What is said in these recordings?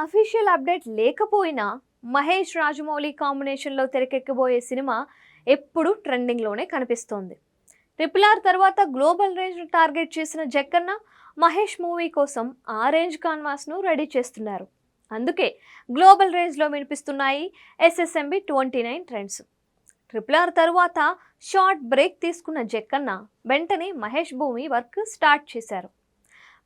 Official update లేకపోయినా మహేష్ రాజమౌళి కాంబినేషన్లో తెరకెక్కబోయే cinema ఎప్పుడు ట్రెండింగ్లోనే కనిపిస్తోంది. RRR తర్వాత గ్లోబల్ రేంజ్ను టార్గెట్ చేసిన జక్కన్న మహేష్ మూవీ కోసం ఆ రేంజ్ కాన్వాస్ను రెడీ చేస్తున్నారు. అందుకే గ్లోబల్ రేంజ్లో వినిపిస్తున్నాయి SSMB 29 ట్రెండ్స్. RRR తరువాత షార్ట్ బ్రేక్ తీసుకున్న జక్కన్న వెంటనే మహేష్ భూమి వర్క్ స్టార్ట్ చేశారు.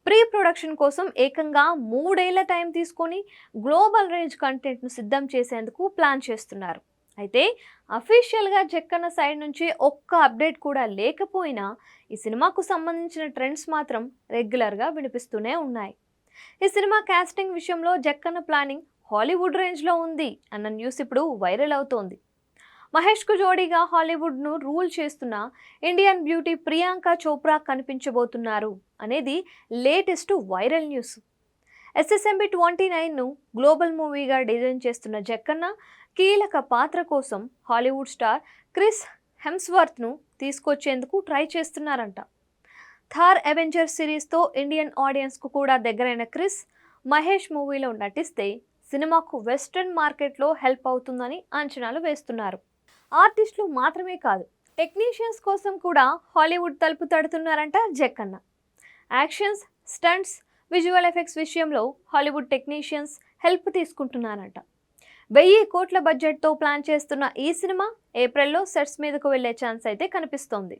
ప్రీ ప్రొడక్షన్ కోసం ఏకంగా 3 ఏళ్ల టైం తీసుకొని గ్లోబల్ రేంజ్ కంటెంట్ను సిద్ధం చేసేందుకు ప్లాన్ చేస్తున్నారు. అయితే అఫీషియల్గా జక్కన్న సైడ్ నుంచి ఒక్క అప్డేట్ కూడా లేకపోయినా ఈ సినిమాకు సంబంధించిన ట్రెండ్స్ మాత్రం రెగ్యులర్గా వినిపిస్తూనే ఉన్నాయి. ఈ సినిమా కాస్టింగ్ విషయంలో జక్కన్న ప్లానింగ్ హాలీవుడ్ రేంజ్లో ఉంది అన్న న్యూస్ ఇప్పుడు వైరల్ అవుతోంది. మహేష్కు జోడీగా హాలీవుడ్ను రూల్ చేస్తున్న ఇండియన్ బ్యూటీ ప్రియాంక చోప్రా కనిపించబోతున్నారు అనేది లేటెస్ట్ వైరల్ న్యూస్. SSMB 29ను గ్లోబల్ మూవీగా డిజైన్ చేస్తున్న జక్కన్న కీలక పాత్ర కోసం హాలీవుడ్ స్టార్ క్రిస్ హెమ్స్వర్త్ను తీసుకొచ్చేందుకు ట్రై చేస్తున్నారంట. థార్ అవెంజర్ సిరీస్తో ఇండియన్ ఆడియన్స్కు కూడా దగ్గరైన క్రిస్ మహేష్ మూవీలో నటిస్తే సినిమాకు వెస్ట్రన్ మార్కెట్లో హెల్ప్ అవుతుందని అంచనాలు వేస్తున్నారు. ఆర్టిస్టులు మాత్రమే కాదు, టెక్నీషియన్స్ కోసం కూడా హాలీవుడ్ తలుపు తడుతున్నారంట Jakkanna. Actions, stunts, visual effects విషయంలో హాలీవుడ్ టెక్నీషియన్స్ హెల్ప్ తీసుకుంటున్నారంట. 1000 కోట్ల బడ్జెట్తో ప్లాన్ చేస్తున్న ఈ సినిమా ఏప్రిల్లో సెట్స్ మీదకు వెళ్లే ఛాన్స్ అయితే కనిపిస్తోంది.